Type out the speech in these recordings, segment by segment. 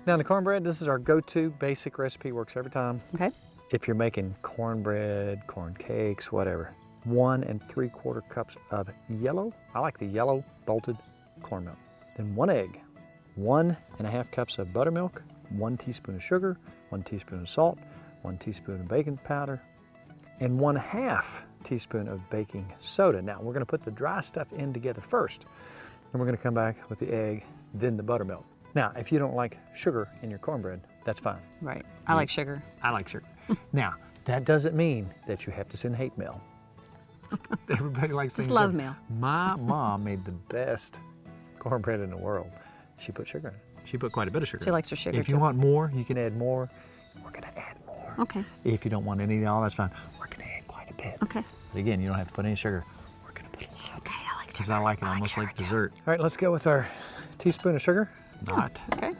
Now the cornbread, this is our go-to basic recipe, works every time. Okay. If you're making cornbread, corn cakes, whatever, 1 3/4 cups of yellow, I like the yellow bolted corn milk. Then 1 egg, 1 1/2 cups of buttermilk, 1 teaspoon of sugar, 1 teaspoon of salt, 1 teaspoon of baking powder, and 1/2 teaspoon of baking soda. Now we're gonna put the dry stuff in together first, and we're gonna come back with the egg, then the buttermilk. Now, if you don't like sugar in your cornbread, that's fine. Right. I like sugar. I like sugar. Now, that doesn't mean that you have to send hate mail. Everybody likes Just love mail. My mom made the best cornbread in the world. She put sugar in it. She put quite a bit of sugar. She likes her sugar If you too. want more, you can add more. We're gonna add more. Okay. If you don't want any at all, that's fine. We're gonna add quite a bit. Okay. But again, you don't have to put any sugar. We're gonna put a lot. Okay, I like Because sugar. I like it almost sugar like too. dessert. All right, let's go with our teaspoon of sugar. Not. Okay.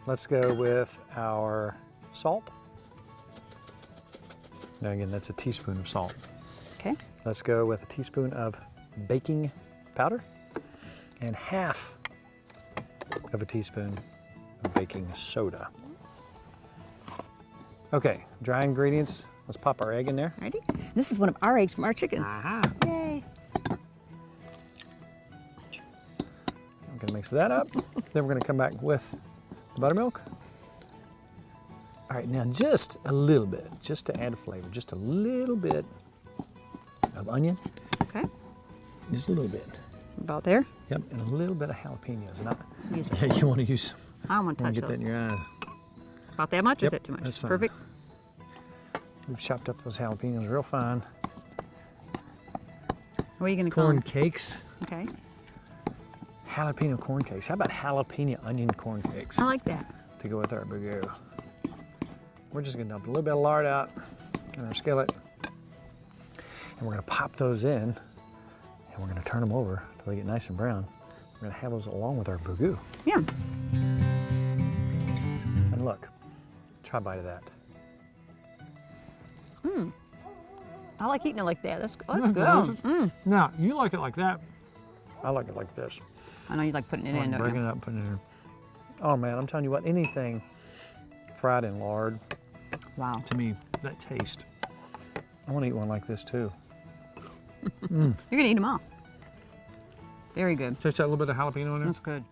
Let's go with our salt. Now again, that's a teaspoon of salt. Okay. Let's go with a teaspoon of baking powder and 1/2 of a teaspoon of baking soda. Okay, dry ingredients. Let's pop our egg in there. Ready? This is one of our eggs from our chickens. Aha. Yay. I'm gonna mix that up. Then we're gonna come back with the buttermilk. All right, now just a little bit, just to add a flavor, just a little bit of onion, Okay. just a little bit. About there. Yep, and a little bit of jalapenos. Not, Use yeah, you want to use. I don't want to Want touch to get that those. in your eyes. About that much? Or is Yep, that too much? that's fine. Perfect. We've chopped up those jalapenos real fine. What are you going to call Corn them? cakes, Okay. jalapeno corn cakes. How about jalapeno onion corn cakes I like that. to go with our burrito? We're just gonna dump a little bit of lard out in our skillet, and we're gonna pop those in, and we're gonna turn them over until they get nice and brown. We're gonna have those along with our burrito. Yeah. And look, try a bite of that. I like eating it like that. That's Isn't good. that delicious? Now, you like it like that. I like it like this. I know you like putting it in, Like don't breaking you? it up, putting it in. Oh man, I'm telling you what, anything fried in lard, Wow. to me, that taste. I want to eat one like this too. You're going to eat them all. Very good. Taste that little bit of jalapeno in there? That's good.